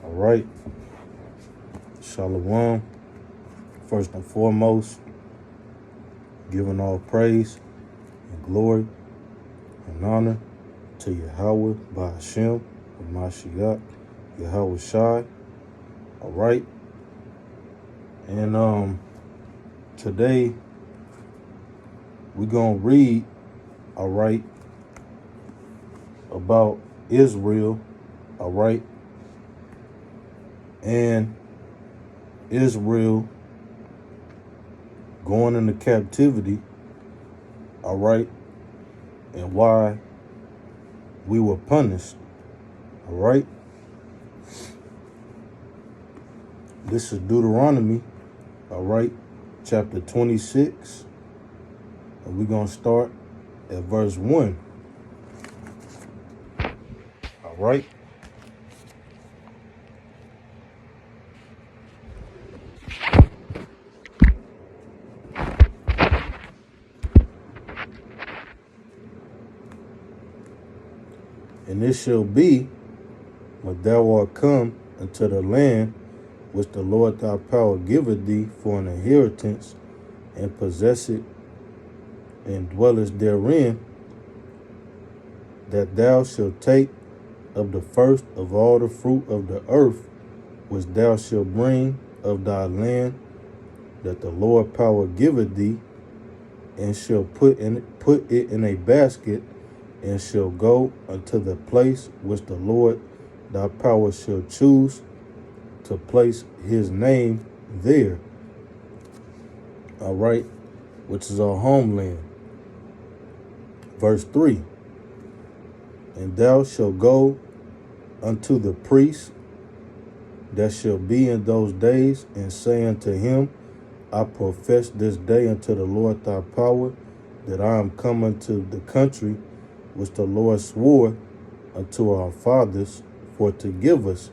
All right. Shalom. First and foremost, giving all praise and glory and honor to Yahweh by Hashem, Mashiach, Yahweh Shai. All right. And today we're gonna read, all right, about Israel, all right, and Israel going into captivity, all right, and why we were punished, all right. This is Deuteronomy, all right, chapter 26, and we're going to start at verse 1, all right. And it shall be, when thou art come into the land which the Lord thy power giveth thee for an inheritance, and possess it, and dwellest therein, that thou shalt take of the first of all the fruit of the earth, which thou shalt bring of thy land, that the Lord power giveth thee, and shall put it in a basket, and shall go unto the place which the Lord thy power shall choose to place his name there, all right, which is our homeland. Verse 3, and thou shalt go unto the priest that shall be in those days, and say unto him, I profess this day unto the Lord thy power, that I am come unto the country which the Lord swore unto our fathers for to give us.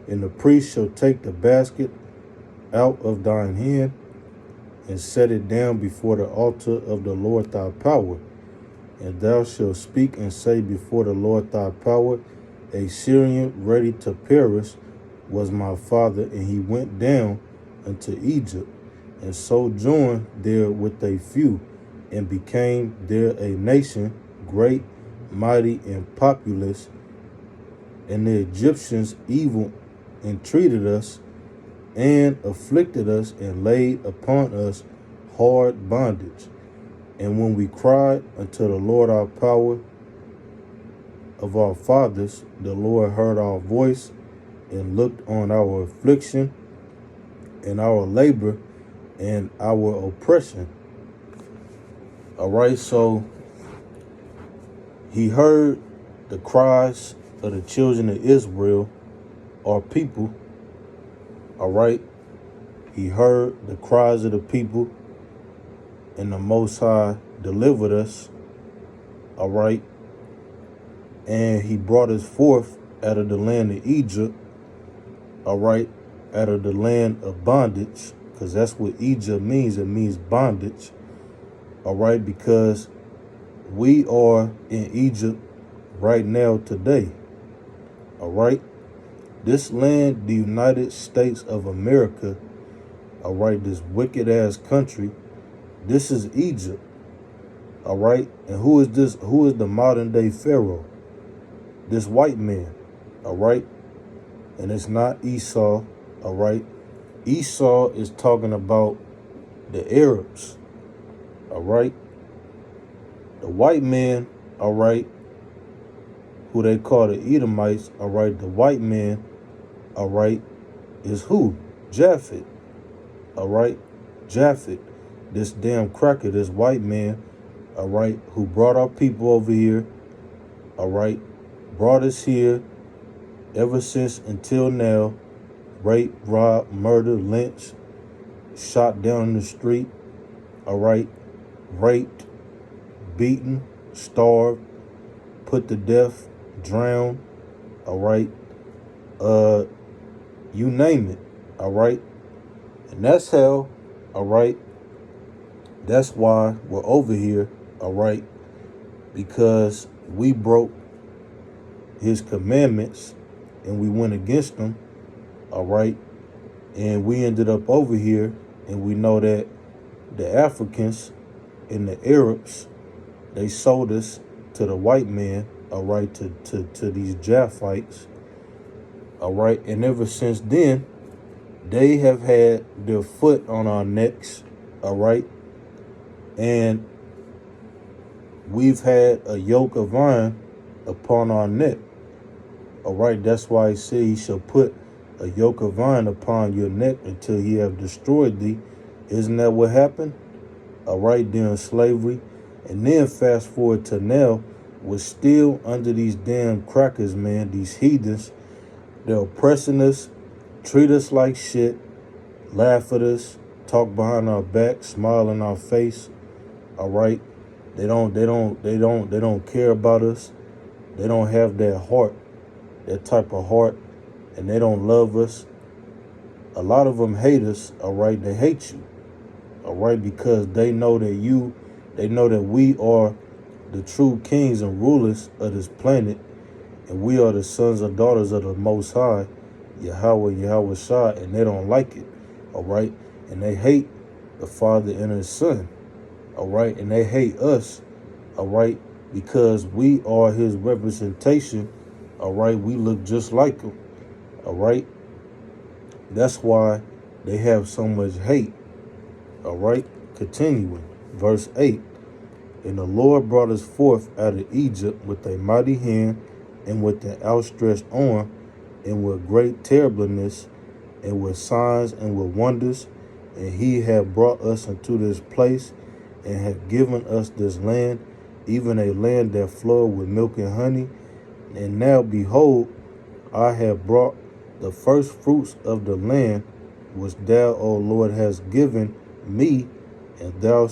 And the priest shall take the basket out of thine hand, and set it down before the altar of the Lord thy power. And thou shalt speak and say before the Lord thy power, a Syrian ready to perish was my father, and he went down unto Egypt, and sojourned there with a few, and became there a nation, great, mighty, and populous. And the Egyptians evil entreated us, and afflicted us, and laid upon us hard bondage. And when we cried unto the Lord our power of our fathers, the Lord heard our voice, and looked on our affliction, and our labor, and our oppression. All right, so he heard the cries of the children of Israel, our people. All right, he heard the cries of the people, and the Most High delivered us. All right, and he brought us forth out of the land of Egypt. All right, out of the land of bondage, because that's what Egypt means. It means bondage. All right, because we are in Egypt right now today. All right, this land, the United States of America, all right, this wicked ass country, this is Egypt. All right, and who is this? Who is the modern day Pharaoh? This white man. All right, and it's not Esau. All right, Esau is talking about the Arabs. All right, the white man, all right, who they call the Edomites, all right, the white man, all right, is who? Japhet, all right, Japhet, this damn cracker, this white man, all right, who brought our people over here, all right, brought us here ever since until now, rape, rob, murder, lynch, shot down in the street, all right, raped, beaten, starved, put to death, drowned, all right, you name it, all right, and that's how, all right, that's why we're over here, all right, because we broke his commandments and we went against them, all right? And we ended up over here, and we know that the Africans and the Arabs, they sold us to the white man, all right, to these Japhites, all right? And ever since then, they have had their foot on our necks, all right? And we've had a yoke of iron upon our neck, all right? That's why he said he shall put a yoke of iron upon your neck until he have destroyed thee. Isn't that what happened? All right, during slavery. And then fast forward to now, we're still under these damn crackers, man, these heathens. They're oppressing us, treat us like shit, laugh at us, talk behind our back, smile in our face. All right. They don't care about us. They don't have that heart, that type of heart, and they don't love us. A lot of them hate us, all right? They hate you, all right, because they know that we are the true kings and rulers of this planet, and we are the sons and daughters of the Most High, Yahweh Shai, and they don't like it, all right? And they hate the Father and His Son, all right? And they hate us, all right, because we are His representation, all right? We look just like Him, all right? That's why they have so much hate, all right? Continuing, verse 8. And the Lord brought us forth out of Egypt with a mighty hand and with an outstretched arm and with great terribleness and with signs and with wonders. And he hath brought us into this place and hath given us this land, even a land that floweth with milk and honey. And now, behold, I have brought the first fruits of the land, which thou, O Lord, hast given me, and thou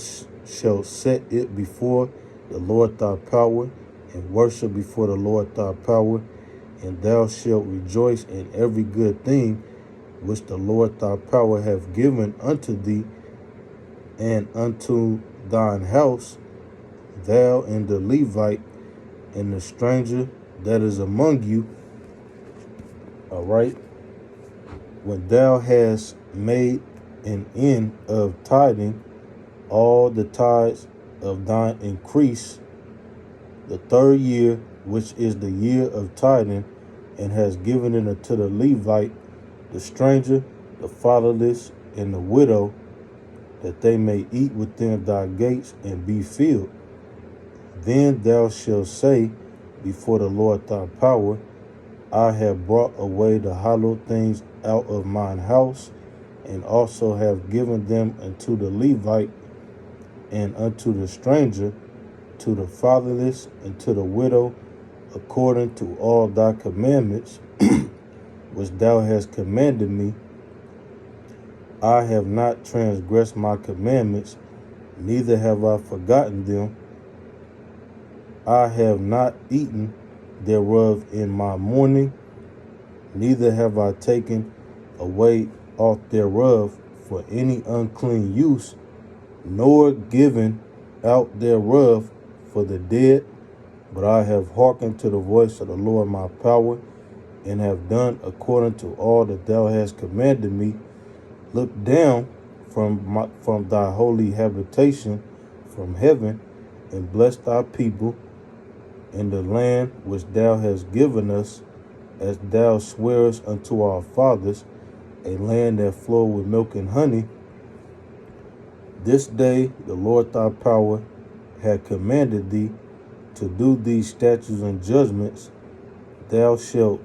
shalt set it before the Lord thy power, and worship before the Lord thy power, and thou shalt rejoice in every good thing which the Lord thy power hath given unto thee and unto thine house, thou and the Levite and the stranger that is among you. All right. When thou hast made an end of tithing all the tithes of thine increase, the third year, which is the year of tithing, and has given it unto the Levite, the stranger, the fatherless, and the widow, that they may eat within thy gates and be filled. Then thou shalt say before the Lord thy power, I have brought away the hollow things out of mine house, and also have given them unto the Levite, and unto the stranger, to the fatherless, and to the widow, according to all thy commandments, which thou hast commanded me. I have not transgressed my commandments, neither have I forgotten them. I have not eaten thereof in my mourning, neither have I taken away aught thereof for any unclean use, nor given out thereof for the dead, but I have hearkened to the voice of the Lord my power, and have done according to all that thou hast commanded me. Look down from thy holy habitation from heaven, and bless thy people in the land which thou hast given us, as thou swearest unto our fathers, a land that flow with milk and honey. This day the Lord thy power hath commanded thee to do these statutes and judgments. Thou shalt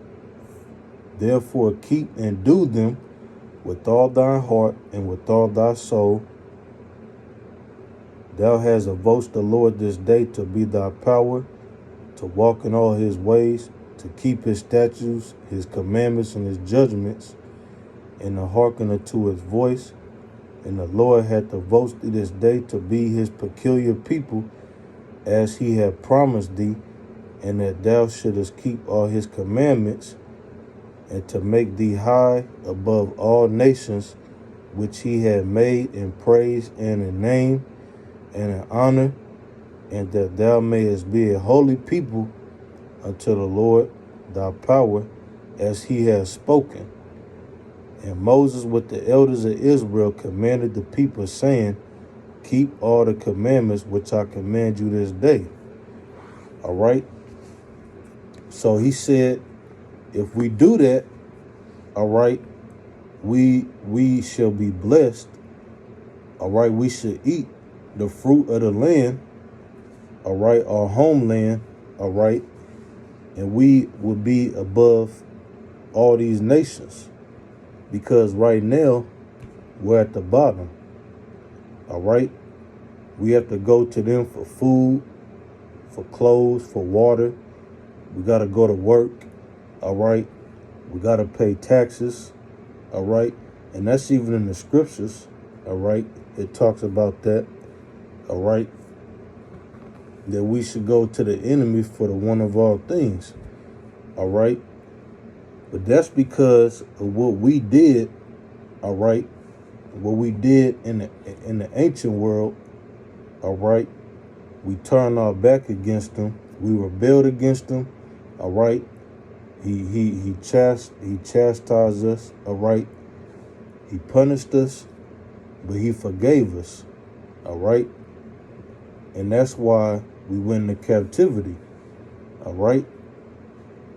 therefore keep and do them with all thy heart and with all thy soul. Thou hast avouched the Lord this day to be thy power, to walk in all his ways, to keep his statutes, his commandments, and his judgments, and to hearken unto his voice. And the Lord hath avouched thee this day to be his peculiar people, as he hath promised thee, and that thou shouldest keep all his commandments, and to make thee high above all nations, which he had made in praise and in name and in honor, and that thou mayest be a holy people unto the Lord thy power, as he has spoken. And Moses with the elders of Israel commanded the people, saying, keep all the commandments which I command you this day. All right. So he said, if we do that, all right, we shall be blessed. All right, we should eat the fruit of the land, all right, our homeland, all right, and we will be above all these nations, because right now we're at the bottom. All right, we have to go to them for food, for clothes, for water. We got to go to work. All right, we got to pay taxes. All right, and that's even in the scriptures. All right, it talks about that. All right, that we should go to the enemy for the one of all things. All right, but that's because of what we did. All right, what we did in the ancient world. All right, we turned our back against him. We rebelled against him. All right, he chastised us. All right, he punished us, but he forgave us. All right, and that's why we went into captivity. All right,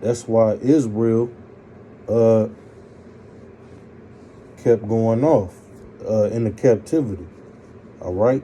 that's why Israel kept going off into captivity. All right,